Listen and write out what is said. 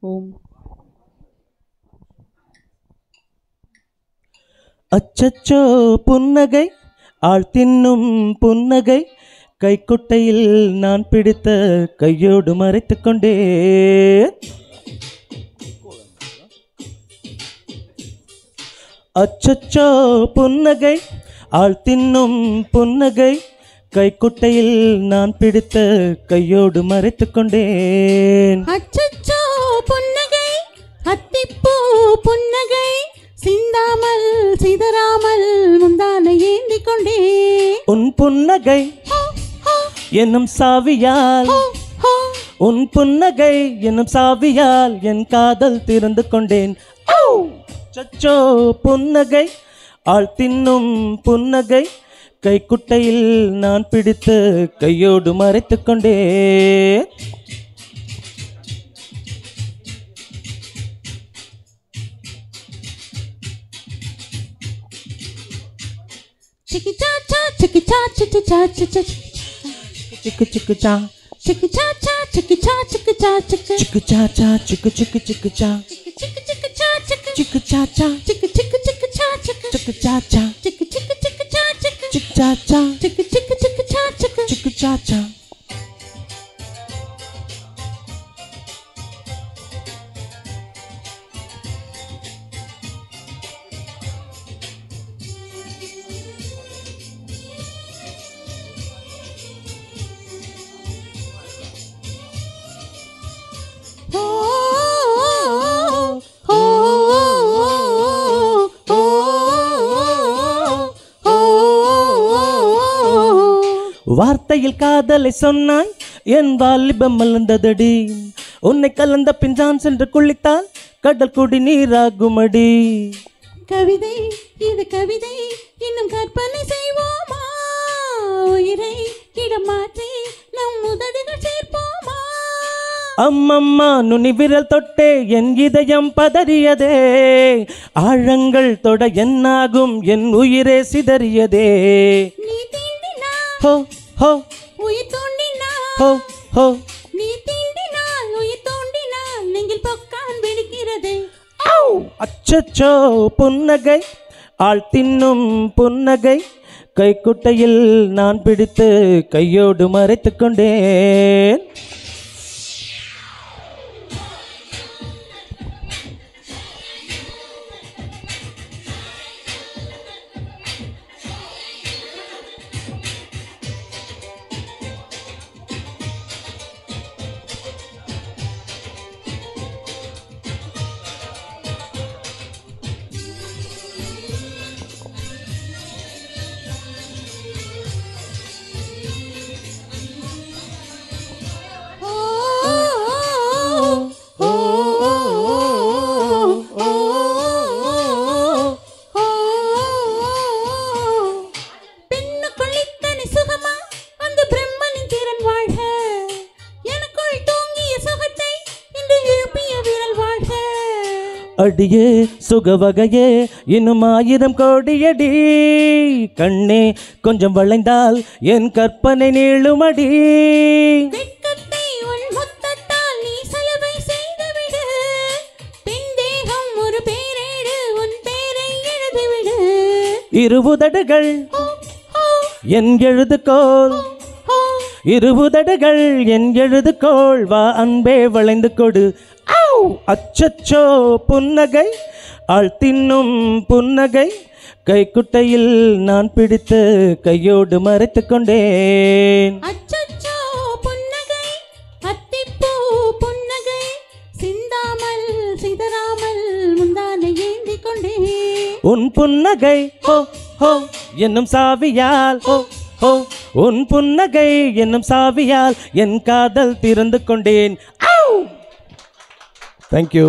ஓம். அச்சச்சோ புன்னகை ஆள் தின்னும் புன்னகை கைக்குட்டையில் நான் பிடித்த கையோடு மறைத்து கொண்டே. அச்சச்சோ புன்னகை ஆள் தின்னும் புன்னகை கைக்குட்டையில் நான் பிடித்த கையோடு மறைத்து கொண்டேன். அச்சச்சோ புன்னகை அத்திப்பூ புன்னகை சிந்தாமல் சிதறாமல் முந்தானை ஏந்தி கொண்டே. உன் புன்னகை என்னும் சாவியால் உன் புன்னகை என்னும் சாவியால் என் காதல் திறந்து கொண்டேன். அச்சச்சோ புன்னகை ஆள் தின்னும் புன்னகை கைக்குட்டையில் நான் பிடித்து கையோடு மறைத்து கொண்டேன். சிக்கி சாச்சா சிக்கி சாச்சி சாச்சி சிக்கு சிக்கு சா சிக்கி சாச்சா சிக்கி சாச்சி சாச்சி சிக்கு சாச்சா சிக்கு சிக்கு சிக்கு சா சிக்கி சிக்கி சாச்சி சிக்கு சாச்சா சிக்கி சிக்கி சிக்கி சாச்சி சிக்கு சாச்சா சிக்கி சிக்கி சிக்கி சாச்சி சிக்கு சாச்சா சிக்கி சிக்கி சிக்கி சாச்சி சிக்கு சாச்சா. வார்த்தையில் காதலை சொன்னாய் என் வாலிபம் மலர்ந்ததடி. உன்னை கலந்த பின் தான் சென்று குளித்தால் கடல் குடி நீராகுமடி. கவிதை இது கவிதை இன்னும் கற்பனை செய்வோமா? உயிரை இடம் மாற்றி நம் உதடுகள் சேர்ப்போமா? அம்மம்மா நுனி விரல் தொட்டே என் இதயம் பதறியதே. ஆழங்கள் தொட என்னாகும் என் உயிரே சிதறியதே. நீ தீண்டினால் ஹோ ஹோ உயிர் தோண்டினால் ஹோ ஹோ நீ தீண்டினால் உயிர் தோண்டினால் நெஞ்சில் பொக்கான் வெடிக்கிறது. அச்சச்சோ புன்னகை ஆள் தின்னும் புன்னகை கைக்குட்டையில் நான் பிடித்து கையோடு மறைத்து கொண்டேன். அடியே சுகவகையே இன்னும் 1000 கோடியடி. கண்ணே கொஞ்சம் வளைந்தால் என் கற்பனை நீளுமடி. இருபுதடுகள் என் எழுதுகோள் இருபுதடுகள் என் எழுதுகோள் வா அன்பே வளைந்து கொடு. அச்சச்சோ புன்னகை ஆள் தின்னும் புன்னகை கைக்குட்டையில் நான் பிடித்து கையோடு மறைத்து கொண்டேன். அச்சச்சோ புன்னகை அத்திப்பூ புன்னகை சிந்தாமல் சிதறாமல் முந்தானை ஏந்தி கொண்டேன். உன் புன்னகை ஹோ ஹோ என்னும் சாவியால் ஹோ ஹோ உன் புன்னகை என்னும் சாவியால் என் காதல் திறந்து கொண்டேன். Thank you.